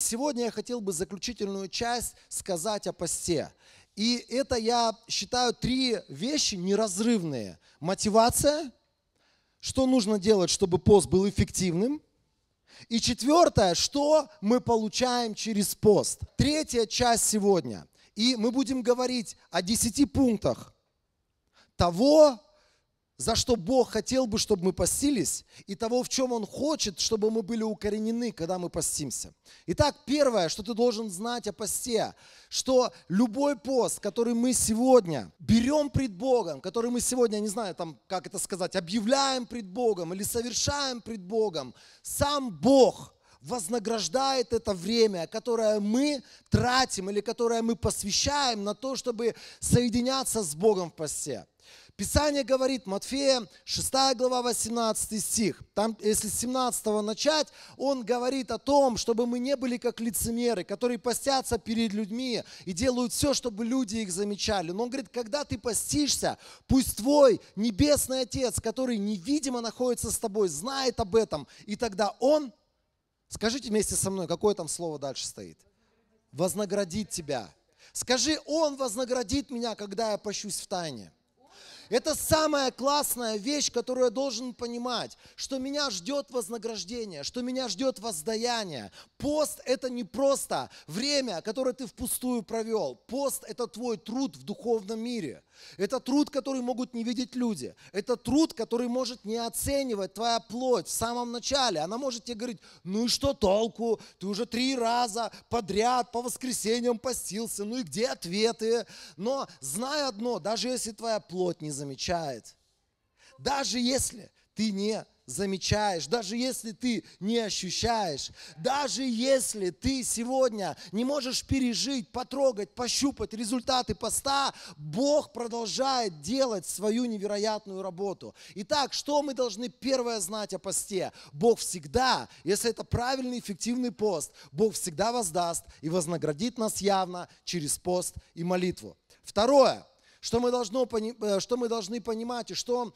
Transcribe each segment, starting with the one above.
Сегодня я хотел бы заключительную часть сказать о посте. И это, я считаю, 3 вещи неразрывные. Мотивация, что нужно делать, чтобы пост был эффективным. И 4, что мы получаем через пост. 3 часть сегодня. И мы будем говорить о 10 пунктах того, за что Бог хотел бы, чтобы мы постились, и того, в чем Он хочет, чтобы мы были укоренены, когда мы постимся. Итак, первое, что ты должен знать о посте, что любой пост, который мы сегодня берем пред Богом, который мы сегодня, не знаю, там, как это сказать, объявляем пред Богом или совершаем пред Богом, сам Бог вознаграждает это время, которое мы тратим или которое мы посвящаем на то, чтобы соединяться с Богом в посте. Писание говорит, Матфея 6 глава 18 стих, там, если с 17 начать, он говорит о том, чтобы мы не были как лицемеры, которые постятся перед людьми и делают все, чтобы люди их замечали. Но он говорит, когда ты постишься, пусть твой небесный Отец, который невидимо находится с тобой, знает об этом, и тогда он, скажите вместе со мной, какое там слово дальше стоит? Вознаградит тебя. Скажи, он вознаградит меня, когда я пощусь в тайне. Это самая классная вещь, которую я должен понимать, что меня ждет вознаграждение, что меня ждет воздаяние. Пост – это не просто время, которое ты впустую провел. Пост – это твой труд в духовном мире. Это труд, который могут не видеть люди. Это труд, который может не оценивать твоя плоть в самом начале. Она может тебе говорить, ну и что толку? Ты уже 3 раза подряд по воскресеньям постился. Ну и где ответы? Но знай одно, даже если твоя плоть не замечает, даже если ты не замечаешь, даже если ты не ощущаешь, даже если ты сегодня не можешь пережить, потрогать, пощупать результаты поста, Бог продолжает делать свою невероятную работу. Итак, что мы должны первое знать о посте? Бог всегда, если это правильный, эффективный пост, Бог всегда воздаст и вознаградит нас явно через пост и молитву. Второе, что мы должны понимать и что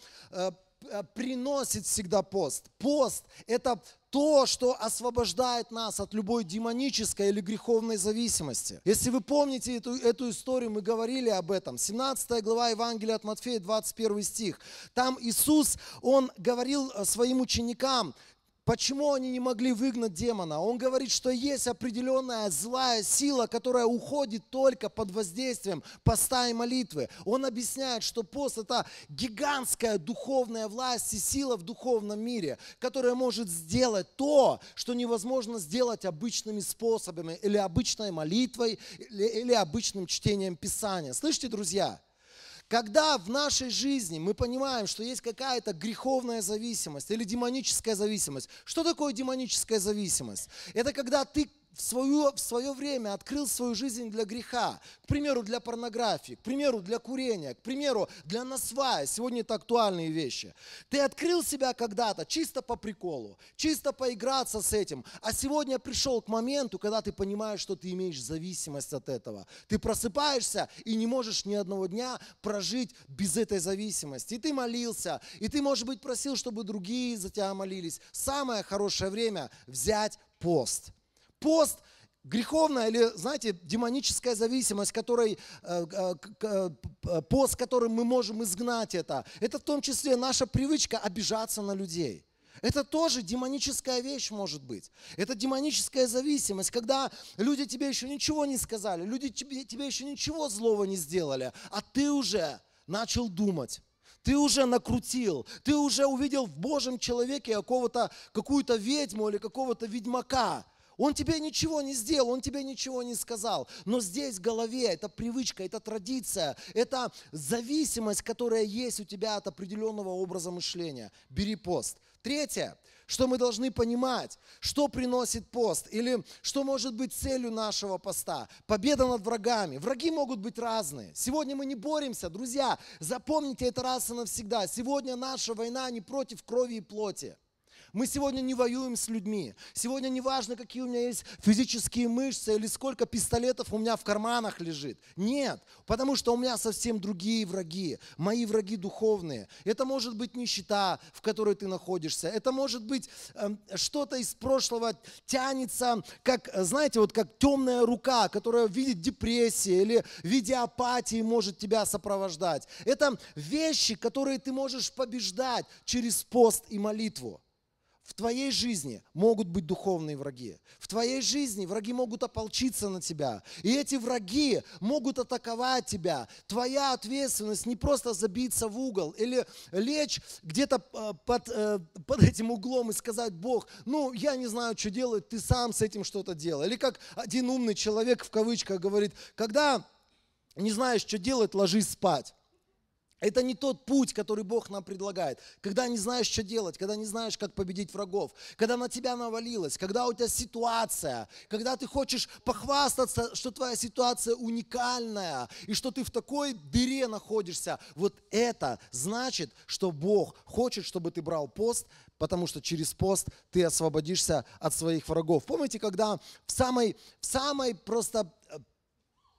приносит всегда пост. Пост – это то, что освобождает нас от любой демонической или греховной зависимости. Если вы помните эту историю, мы говорили об этом. 17 глава Евангелия от Матфея, 21 стих. Там Иисус, Он говорил своим ученикам, почему они не могли выгнать демона? Он говорит, что есть определенная злая сила, которая уходит только под воздействием поста и молитвы. Он объясняет, что пост – это гигантская духовная власть и сила в духовном мире, которая может сделать то, что невозможно сделать обычными способами, или обычной молитвой, или обычным чтением Писания. Слышите, друзья? Когда в нашей жизни мы понимаем, что есть какая-то греховная зависимость или демоническая зависимость. Что такое демоническая зависимость? Это когда ты в свое время открыл свою жизнь для греха. К примеру, для порнографии, к примеру, для курения, к примеру, для насвая. Сегодня это актуальные вещи. Ты открыл себя когда-то чисто по приколу, чисто поиграться с этим. А сегодня пришел к моменту, когда ты понимаешь, что ты имеешь зависимость от этого. Ты просыпаешься и не можешь ни одного дня прожить без этой зависимости. И ты молился, и ты, может быть, просил, чтобы другие за тебя молились. Самое хорошее время взять пост. Пост греховная или, знаете, демоническая зависимость, пост, которым мы можем изгнать это в том числе наша привычка обижаться на людей. Это тоже демоническая вещь может быть. Это демоническая зависимость, когда люди тебе еще ничего не сказали, люди тебе еще ничего злого не сделали, а ты уже начал думать. Ты уже накрутил, ты уже увидел в Божьем человеке какую-то ведьму или какого-то ведьмака. Он тебе ничего не сделал, он тебе ничего не сказал. Но здесь в голове это привычка, это традиция, это зависимость, которая есть у тебя от определенного образа мышления. Бери пост. 3, что мы должны понимать, что приносит пост или что может быть целью нашего поста. Победа над врагами. Враги могут быть разные. Сегодня мы не боремся, друзья, запомните это раз и навсегда. Сегодня наша война не против крови и плоти. Мы сегодня не воюем с людьми. Сегодня не важно, какие у меня есть физические мышцы или сколько пистолетов у меня в карманах лежит. Нет, потому что у меня совсем другие враги. Мои враги духовные. Это может быть нищета, в которой ты находишься. Это может быть что-то из прошлого тянется, как, знаете, вот как темная рука, которая в виде депрессии или в виде апатии может тебя сопровождать. Это вещи, которые ты можешь побеждать через пост и молитву. В твоей жизни могут быть духовные враги. В твоей жизни враги могут ополчиться на тебя. И эти враги могут атаковать тебя. Твоя ответственность не просто забиться в угол или лечь где-то под этим углом и сказать: Бог, ну я не знаю, что делать, ты сам с этим что-то делай. Или как один умный человек в кавычках говорит: когда не знаешь, что делать, ложись спать. Это не тот путь, который Бог нам предлагает. Когда не знаешь, что делать, когда не знаешь, как победить врагов, когда на тебя навалилось, когда у тебя ситуация, когда ты хочешь похвастаться, что твоя ситуация уникальная и что ты в такой дыре находишься. Вот это значит, что Бог хочет, чтобы ты брал пост, потому что через пост ты освободишься от своих врагов. Помните, когда в самой просто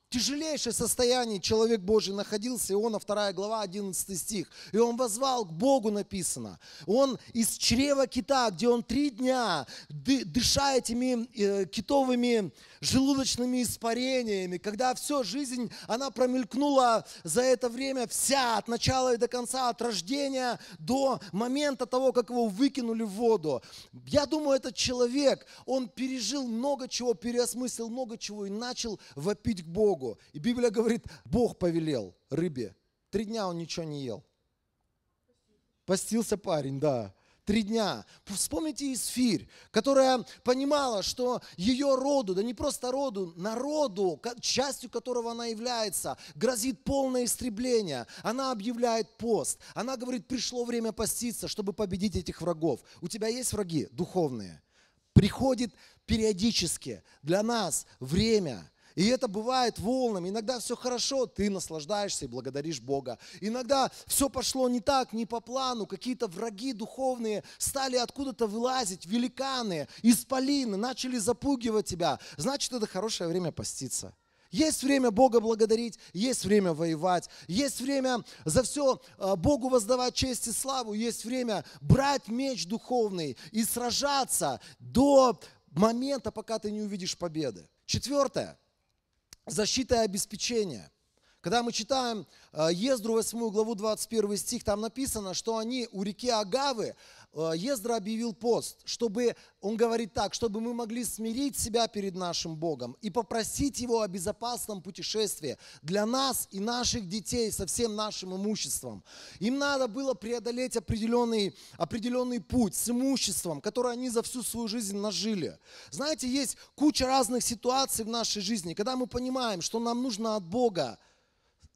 тяжелейшее состояние человек Божий находился, Иона 2 глава, 11 стих. И он воззвал к Богу, написано. Он из чрева кита, где он 3 дня, дыша этими китовыми желудочными испарениями, когда все, жизнь, она промелькнула за это время вся, от начала и до конца, от рождения до момента того, как его выкинули в воду. Я думаю, этот человек, он пережил много чего, переосмыслил много чего и начал вопить к Богу. И Библия говорит, Бог повелел рыбе. 3 дня он ничего не ел. Постился парень, да. 3 дня. Вспомните Исфирь, которая понимала, что ее роду, да не просто роду, народу, частью которого она является, грозит полное истребление. Она объявляет пост. Она говорит, пришло время поститься, чтобы победить этих врагов. У тебя есть враги духовные? Приходит периодически для нас время. И это бывает волнами. Иногда все хорошо, ты наслаждаешься и благодаришь Бога. Иногда все пошло не так, не по плану. Какие-то враги духовные стали откуда-то вылазить, великаны, исполины, начали запугивать тебя. Значит, это хорошее время поститься. Есть время Бога благодарить, есть время воевать, есть время за все Богу воздавать честь и славу, есть время брать меч духовный и сражаться до момента, пока ты не увидишь победы. 4. Защита и обеспечение. Когда мы читаем Ездру 8 главу 21 стих, там написано, что они у реки Агавы, Ездра объявил пост, чтобы, он говорит так, чтобы мы могли смирить себя перед нашим Богом и попросить Его о безопасном путешествии для нас и наших детей со всем нашим имуществом. Им надо было преодолеть определенный путь с имуществом, которое они за всю свою жизнь нажили. Знаете, есть куча разных ситуаций в нашей жизни, когда мы понимаем, что нам нужно от Бога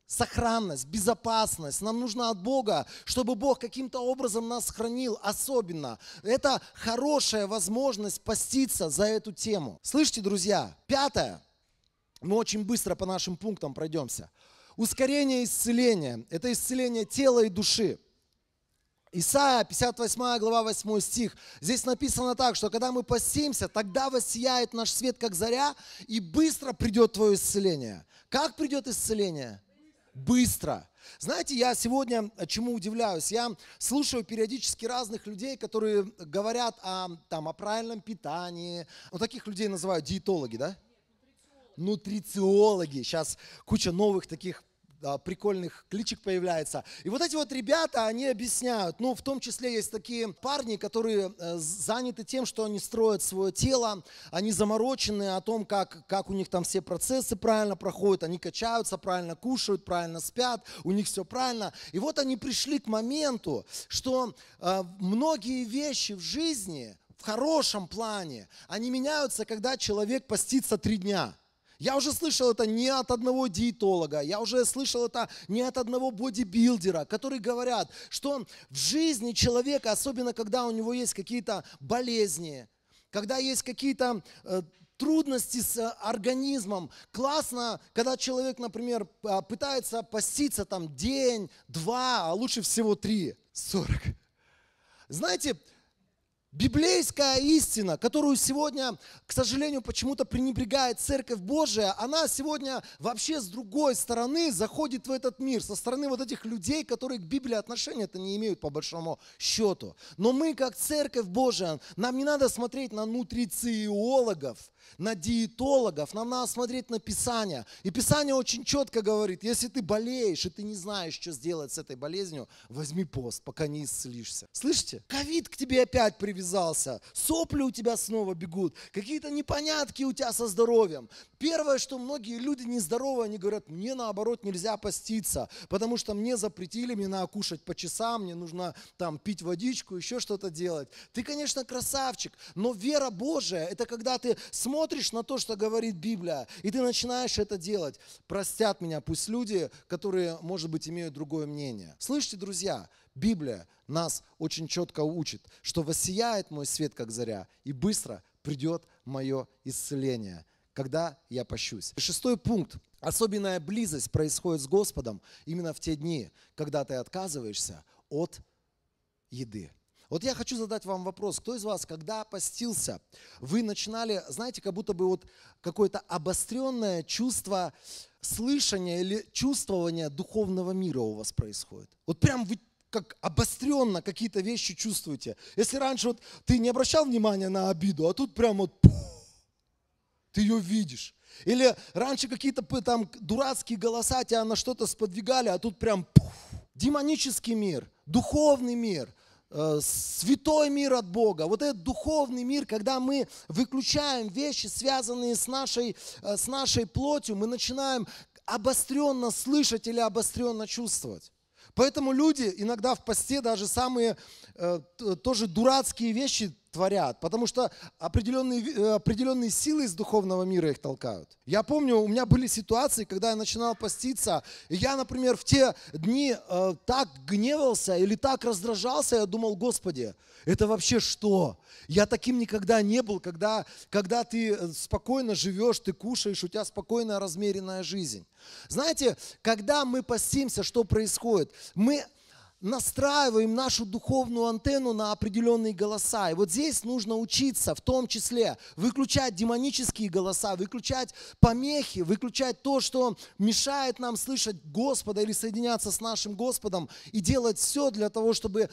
сохранность, безопасность. Нам нужно от Бога, чтобы Бог каким-то образом нас хранил особенно. Это хорошая возможность поститься за эту тему. Слышите, друзья? 5. Мы очень быстро по нашим пунктам пройдемся. Ускорение исцеления. Это исцеление тела и души. Исайя, 58 глава, 8 стих. Здесь написано так, что когда мы постимся, тогда воссияет наш свет, как заря, и быстро придет твое исцеление. Как придет исцеление? Быстро. Знаете, я сегодня чему удивляюсь? Я слушаю периодически разных людей, которые говорят о правильном питании. Вот таких людей называют диетологи, да? Нутрициологи. Сейчас куча новых таких прикольных кличек появляется. И вот эти вот ребята, они объясняют, в том числе есть такие парни, которые заняты тем, что они строят свое тело, они заморочены о том, как у них там все процессы правильно проходят, они качаются, правильно кушают, правильно спят, у них все правильно. И вот они пришли к моменту, что многие вещи в жизни, в хорошем плане, они меняются, когда человек постится 3 дня. Я уже слышал это не от одного диетолога, я уже слышал это не от одного бодибилдера, которые говорят, что в жизни человека, особенно когда у него есть какие-то болезни, когда есть какие-то трудности с организмом, классно, когда человек, например, пытается поститься день, 2, а лучше всего 3, 40. Знаете, Библейская истина, которую сегодня, к сожалению, почему-то пренебрегает Церковь Божия, она сегодня вообще с другой стороны заходит в этот мир, со стороны вот этих людей, которые к Библии отношения-то не имеют по большому счету. Но мы, как Церковь Божия, нам не надо смотреть на нутрициологов, на диетологов, нам надо смотреть на Писание. И Писание очень четко говорит, если ты болеешь и ты не знаешь, что сделать с этой болезнью, возьми пост, пока не исцелишься. Слышите? Ковид к тебе опять привязался, сопли у тебя снова бегут, какие-то непонятки у тебя со здоровьем. Первое, что многие люди нездоровые, они говорят, мне наоборот нельзя поститься, потому что мне запретили, мне надо кушать по часам, мне нужно там пить водичку, еще что-то делать. Ты, конечно, красавчик, но вера Божия, это когда ты смотришь на то, что говорит Библия, и ты начинаешь это делать. Простят меня пусть люди, которые, может быть, имеют другое мнение. Слышите, друзья, Библия нас очень четко учит, что воссияет мой свет, как заря, и быстро придет мое исцеление, когда я пощусь. 6 пункт. Особенная близость происходит с Господом именно в те дни, когда ты отказываешься от еды. Вот я хочу задать вам вопрос, кто из вас, когда постился, вы начинали, знаете, как будто бы вот какое-то обостренное чувство слышания или чувствования духовного мира у вас происходит? Вот прям вы как обостренно какие-то вещи чувствуете. Если раньше вот ты не обращал внимания на обиду, а тут прям вот ты ее видишь. Или раньше какие-то там дурацкие голоса тебя на что-то сподвигали, а тут прям демонический мир, духовный мир, святой мир от Бога. Вот этот духовный мир, когда мы выключаем вещи, связанные с нашей плотью, мы начинаем обостренно слышать или обостренно чувствовать. Поэтому люди иногда в посте даже самые тоже дурацкие вещи творят, потому что определенные силы из духовного мира их толкают. Я помню, у меня были ситуации, когда я начинал поститься, и я, например, в те дни так гневался или так раздражался, я думал, Господи, это вообще что? Я таким никогда не был, когда ты спокойно живешь, ты кушаешь, у тебя спокойная, размеренная жизнь. Знаете, когда мы постимся, что происходит? Мы настраиваем нашу духовную антенну на определенные голоса. И вот здесь нужно учиться, в том числе, выключать демонические голоса, выключать помехи, выключать то, что мешает нам слышать Господа или соединяться с нашим Господом, и делать все для того, чтобы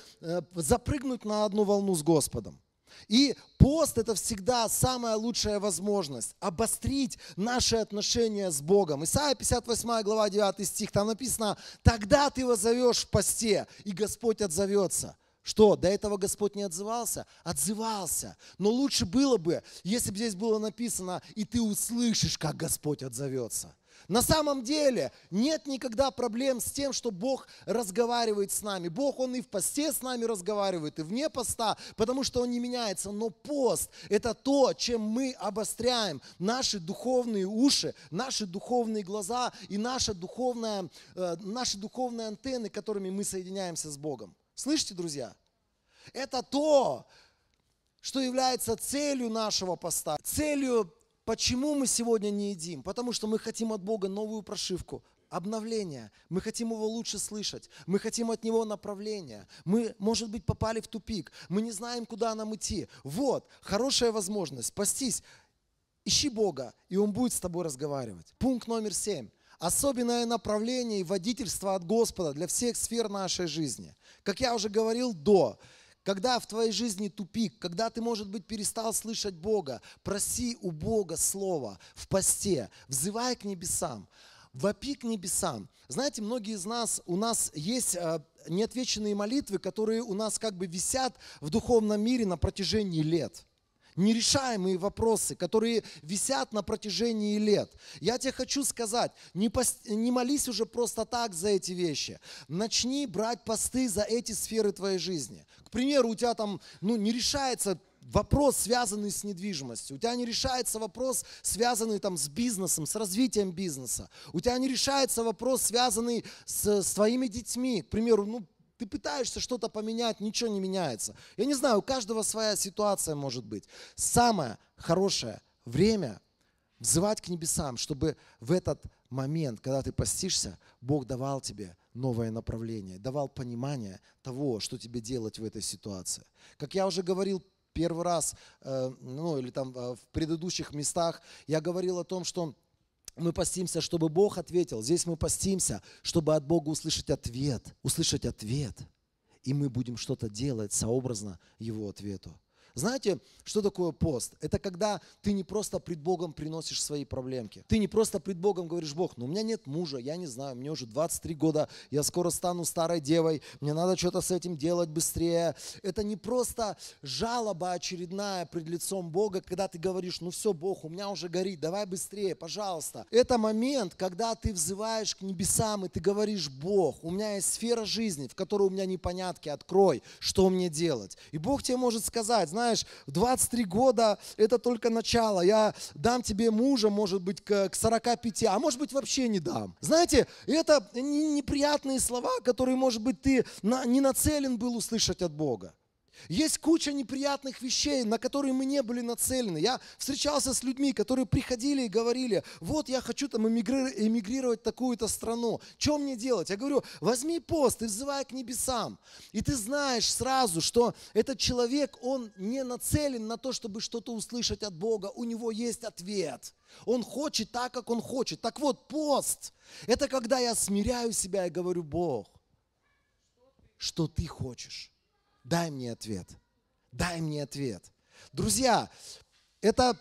запрыгнуть на одну волну с Господом. И пост – это всегда самая лучшая возможность обострить наши отношения с Богом. Исайя 58 глава 9 стих, там написано: «Тогда ты воззовешь в посте, и Господь отзовется». Что, до этого Господь не отзывался? Отзывался. Но лучше было бы, если бы здесь было написано: «И ты услышишь, как Господь отзовется». На самом деле нет никогда проблем с тем, что Бог разговаривает с нами. Бог, Он и в посте с нами разговаривает, и вне поста, потому что Он не меняется. Но пост – это то, чем мы обостряем наши духовные уши, наши духовные глаза и наши духовные антенны, которыми мы соединяемся с Богом. Слышите, друзья? Это то, что является целью нашего поста, целью. Почему мы сегодня не едим? Потому что мы хотим от Бога новую прошивку, обновление. Мы хотим Его лучше слышать. Мы хотим от Него направления. Мы, может быть, попали в тупик. Мы не знаем, куда нам идти. Вот, хорошая возможность. Постись, ищи Бога, и Он будет с тобой разговаривать. Пункт номер 7. Особенное направление и водительство от Господа для всех сфер нашей жизни. Как я уже говорил когда в твоей жизни тупик, когда ты, может быть, перестал слышать Бога, проси у Бога слово в посте, взывай к небесам, вопи к небесам. Знаете, многие из нас, у нас есть неотвеченные молитвы, которые у нас как бы висят в духовном мире на протяжении лет. Нерешаемые вопросы, которые висят на протяжении лет. Я тебе хочу сказать, не молись уже просто так за эти вещи. Начни брать посты за эти сферы твоей жизни. К примеру, у тебя там не решается вопрос, связанный с недвижимостью. У тебя не решается вопрос, связанный там с бизнесом, с развитием бизнеса. У тебя не решается вопрос, связанный с твоими детьми. К примеру, ты пытаешься что-то поменять, ничего не меняется. Я не знаю, у каждого своя ситуация может быть. Самое хорошее время взывать к небесам, чтобы в этот момент, когда ты постишься, Бог давал тебе новое направление, давал понимание того, что тебе делать в этой ситуации. Как я уже говорил, первый раз, или там в предыдущих местах, я говорил о том, что мы постимся, чтобы Бог ответил. Здесь мы постимся, чтобы от Бога услышать ответ. И мы будем что-то делать сообразно Его ответу. Знаете, что такое пост? Это когда ты не просто пред Богом приносишь свои проблемки. Ты не просто пред Богом говоришь: Бог, у меня нет мужа, я не знаю, мне уже 23 года, я скоро стану старой девой, мне надо что-то с этим делать быстрее. Это не просто жалоба очередная пред лицом Бога, когда ты говоришь: все, Бог, у меня уже горит, давай быстрее, пожалуйста. Это момент, когда ты взываешь к небесам, и ты говоришь: Бог, у меня есть сфера жизни, в которой у меня непонятки, открой, что мне делать. И Бог тебе может сказать: знаешь, в 23 года это только начало. Я дам тебе мужа, может быть, к 45, а может быть, вообще не дам. Знаете, это неприятные слова, которые, может быть, ты не нацелен был услышать от Бога. Есть куча неприятных вещей, на которые мы не были нацелены. Я встречался с людьми, которые приходили и говорили: вот я хочу там эмигрировать в такую-то страну. Что мне делать? Я говорю: возьми пост и взывай к небесам. И ты знаешь сразу, что этот человек, он не нацелен на то, чтобы что-то услышать от Бога. У него есть ответ. Он хочет так, как он хочет. Так вот, пост – это когда я смиряю себя и говорю: Бог, что ты хочешь? Дай мне ответ. Дай мне ответ. Друзья, это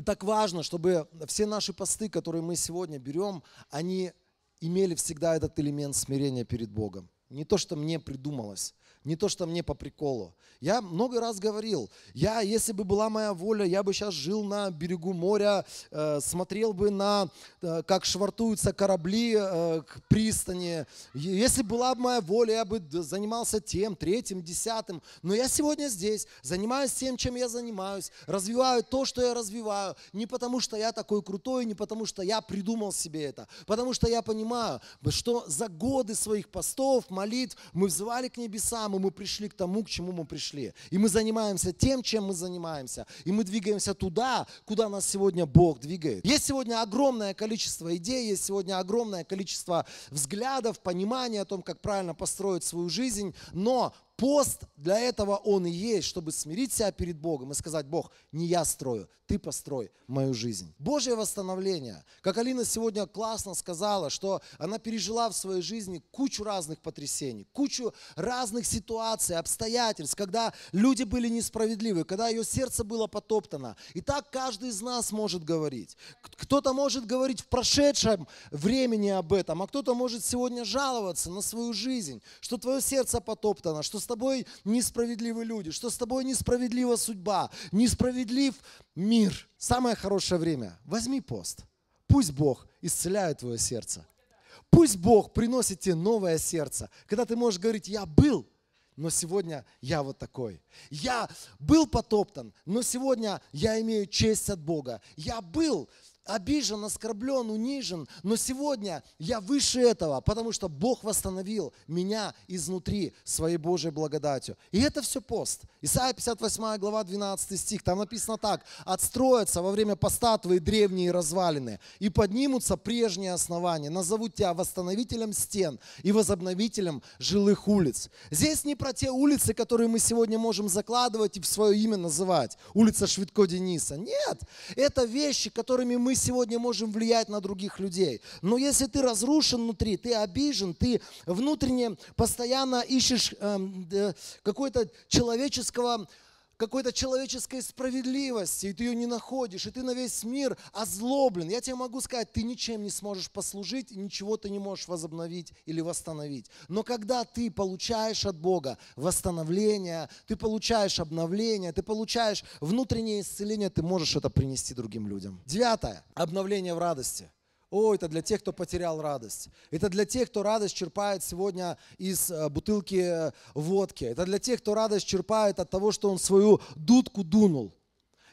так важно, чтобы все наши посты, которые мы сегодня берем, они имели всегда этот элемент смирения перед Богом. Не то, что мне придумалось, не то, что мне по приколу. Я много раз говорил, если бы была моя воля, я бы сейчас жил на берегу моря, смотрел бы на, как швартуются корабли к пристани. Если была бы моя воля, я бы занимался тем, третьим, десятым. Но я сегодня здесь, занимаюсь тем, чем я занимаюсь, развиваю то, что я развиваю. Не потому, что я такой крутой, не потому, что я придумал себе это. Потому что я понимаю, что за годы своих постов, молитв мы взывали к небесам, и мы пришли к тому, к чему мы пришли. И мы занимаемся тем, чем мы занимаемся. И мы двигаемся туда, куда нас сегодня Бог двигает. Есть сегодня огромное количество идей, есть сегодня огромное количество взглядов, понимания о том, как правильно построить свою жизнь. Но пост для этого он и есть, чтобы смирить себя перед Богом и сказать: Бог, не я строю, ты построй мою жизнь. Божье восстановление. Как Алина сегодня классно сказала, что она пережила в своей жизни кучу разных потрясений, кучу разных ситуаций, обстоятельств, когда люди были несправедливы, когда ее сердце было потоптано. И так каждый из нас может говорить. Кто-то может говорить в прошедшем времени об этом, а кто-то может сегодня жаловаться на свою жизнь, что твое сердце потоптано, что с тобой несправедливы люди, что с тобой несправедлива судьба, несправедлив мир. Самое хорошее время. Возьми пост. Пусть Бог исцеляет твое сердце. Пусть Бог приносит тебе новое сердце. Когда ты можешь говорить: я был, но сегодня я вот такой. Я был потоптан, но сегодня я имею честь от Бога. Я был обижен, оскорблен, унижен, но сегодня я выше этого, потому что Бог восстановил меня изнутри своей Божьей благодатью. И это все пост. Исайя 58 глава 12 стих, там написано так: «Отстроятся во время поста твои древние развалины, и поднимутся прежние основания. Назовут тебя восстановителем стен и возобновителем жилых улиц». Здесь не про те улицы, которые мы сегодня можем закладывать и в свое имя называть. Улица Швидко Дениса. Нет, это вещи, которыми мы сегодня можем влиять на других людей. Но если ты разрушен внутри, ты обижен, ты внутренне постоянно ищешь какой-то какой-то человеческой справедливости, и ты ее не находишь, и ты на весь мир озлоблен. Я тебе могу сказать, ты ничем не сможешь послужить, и ничего ты не можешь возобновить или восстановить. Но когда ты получаешь от Бога восстановление, ты получаешь обновление, ты получаешь внутреннее исцеление, ты можешь это принести другим людям. 9. Обновление в радости. Это для тех, кто потерял радость. Это для тех, кто радость черпает сегодня из бутылки водки. Это для тех, кто радость черпает от того, что он свою дудку дунул.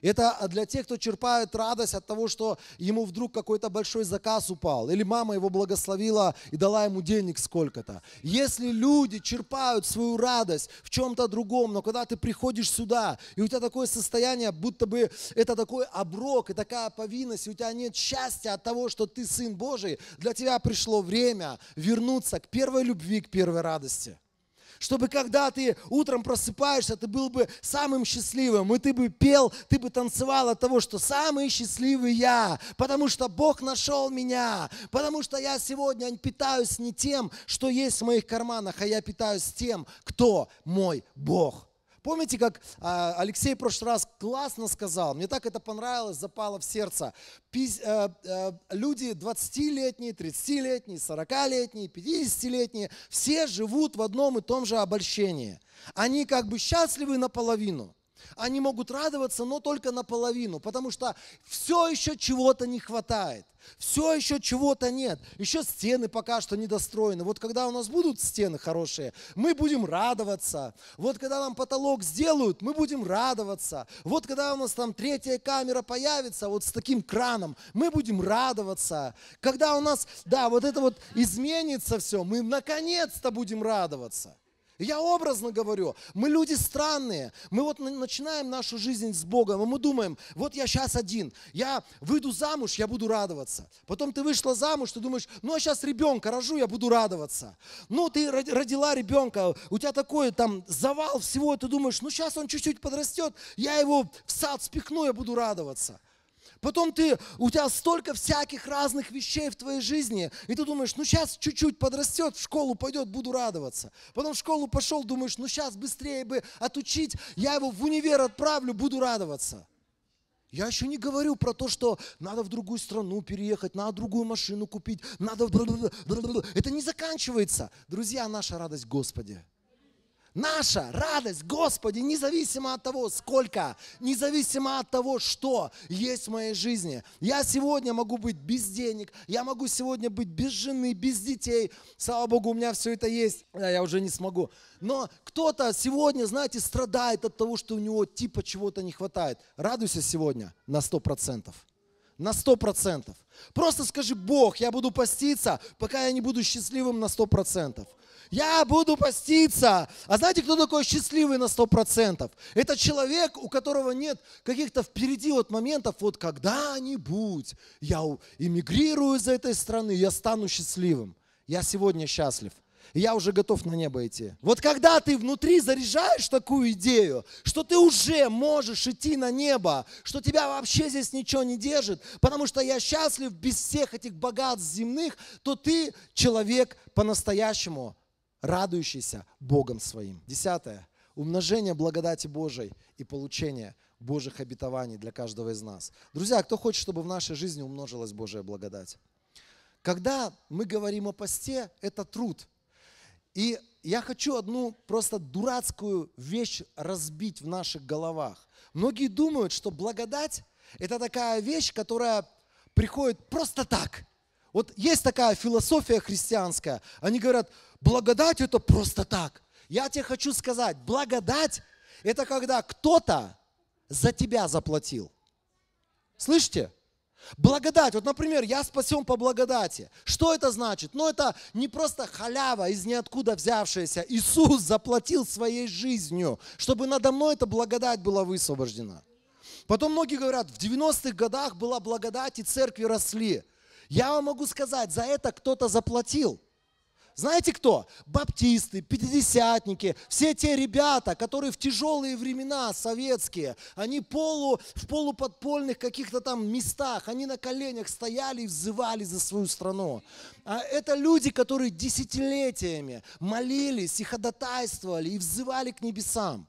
Это для тех, кто черпает радость от того, что ему вдруг какой-то большой заказ упал. Или мама его благословила и дала ему денег сколько-то. Если люди черпают свою радость в чем-то другом, но когда ты приходишь сюда, и у тебя такое состояние, будто бы это такой оброк и такая повинность, и у тебя нет счастья от того, что ты Сын Божий, для тебя пришло время вернуться к первой любви, к первой радости. чтобы когда ты утром просыпаешься, ты был бы самым счастливым, и ты бы пел, ты бы танцевал от того, что самый счастливый я, потому что Бог нашел меня, потому что я сегодня питаюсь не тем, что есть в моих карманах, а я питаюсь тем, кто мой Бог. Помните, как Алексей в прошлый раз классно сказал, мне так это понравилось, запало в сердце. Люди 20-летние, 30-летние, 40-летние, 50-летние, все живут в одном и том же обольщении. Они как бы счастливы наполовину. Они могут радоваться, но только наполовину, потому что все еще чего-то не хватает, все еще чего-то нет, еще стены пока что недостроены. Вот когда у нас будут стены хорошие, мы будем радоваться. Вот когда нам потолок сделают, мы будем радоваться. Вот когда у нас там третья камера появится, вот с таким краном, мы будем радоваться. Когда у нас, да, вот это вот изменится все, мы наконец-то будем радоваться. Я образно говорю, мы люди странные, мы вот начинаем нашу жизнь с Богом, и мы думаем, вот я сейчас один, я выйду замуж, я буду радоваться. Потом ты вышла замуж, ты думаешь, ну я сейчас ребенка рожу, я буду радоваться. Ну ты родила ребенка, у тебя такой там завал всего, ты думаешь, ну сейчас он чуть-чуть подрастет, я его в сад спихну, я буду радоваться. Потом у тебя столько всяких разных вещей в твоей жизни, и ты думаешь, ну сейчас чуть-чуть подрастет, в школу пойдет, буду радоваться. Потом в школу пошел, думаешь, ну сейчас быстрее бы отучить, я его в универ отправлю, буду радоваться. Я еще не говорю про то, что надо в другую страну переехать, надо другую машину купить, надо... Это не заканчивается. Друзья, наша радость в Господе. Наша радость, Господи, независимо от того, сколько, независимо от того, что есть в моей жизни. Я сегодня могу быть без денег, я могу сегодня быть без жены, без детей. Слава Богу, у меня все это есть, я уже не смогу. Но кто-то сегодня, знаете, страдает от того, что у него типа чего-то не хватает. Радуйся сегодня на 100%. На 100%. Просто скажи, Бог, я буду поститься, пока я не буду счастливым на 100%. Я буду поститься. А знаете, кто такой счастливый на 100%? Это человек, у которого нет каких-то впереди вот моментов, вот когда-нибудь я эмигрирую из этой страны, я стану счастливым. Я сегодня счастлив. И я уже готов на небо идти. Вот когда ты внутри заряжаешь такую идею, что ты уже можешь идти на небо, что тебя вообще здесь ничего не держит, потому что я счастлив без всех этих богатств земных, то ты человек по-настоящему радующийся Богом своим. 10. Умножение благодати Божией и получение Божьих обетований для каждого из нас. Друзья, кто хочет, чтобы в нашей жизни умножилась Божья благодать? Когда мы говорим о посте, это труд. И я хочу одну просто дурацкую вещь разбить в наших головах. Многие думают, что благодать – это такая вещь, которая приходит просто так. Вот есть такая философия христианская. Они говорят, благодать – это просто так. Я тебе хочу сказать, благодать – это когда кто-то за тебя заплатил. Слышите? Благодать. Вот, например, я спасен по благодати. Что это значит? Ну, это не просто халява из ниоткуда взявшаяся. Иисус заплатил своей жизнью, чтобы надо мной эта благодать была высвобождена. Потом многие говорят, в 90-х годах была благодать, и церкви росли. Я вам могу сказать, за это кто-то заплатил. Знаете кто? Баптисты, пятидесятники, все те ребята, которые в тяжелые времена советские, они в полуподпольных каких-то там местах, они на коленях стояли и взывали за свою страну. А это люди, которые десятилетиями молились и ходатайствовали и взывали к небесам.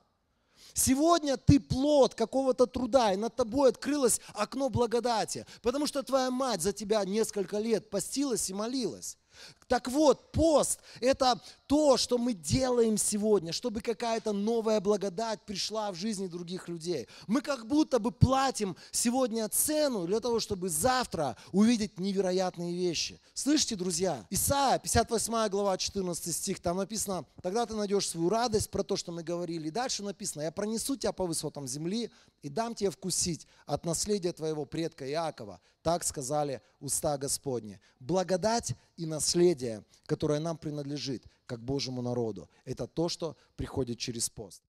Сегодня ты плод какого-то труда, и над тобой открылось окно благодати, потому что твоя мать за тебя несколько лет постилась и молилась. Так вот, пост – это то, что мы делаем сегодня, чтобы какая-то новая благодать пришла в жизни других людей. Мы как будто бы платим сегодня цену для того, чтобы завтра увидеть невероятные вещи. Слышите, друзья? Исайя, 58 глава, 14 стих, там написано, тогда ты найдешь свою радость, про то, что мы говорили. И дальше написано, я пронесу тебя по высотам земли и дам тебе вкусить от наследия твоего предка Иакова. Так сказали уста Господни. Благодать и наследие, которое нам принадлежит, как Божьему народу, это то, что приходит через пост.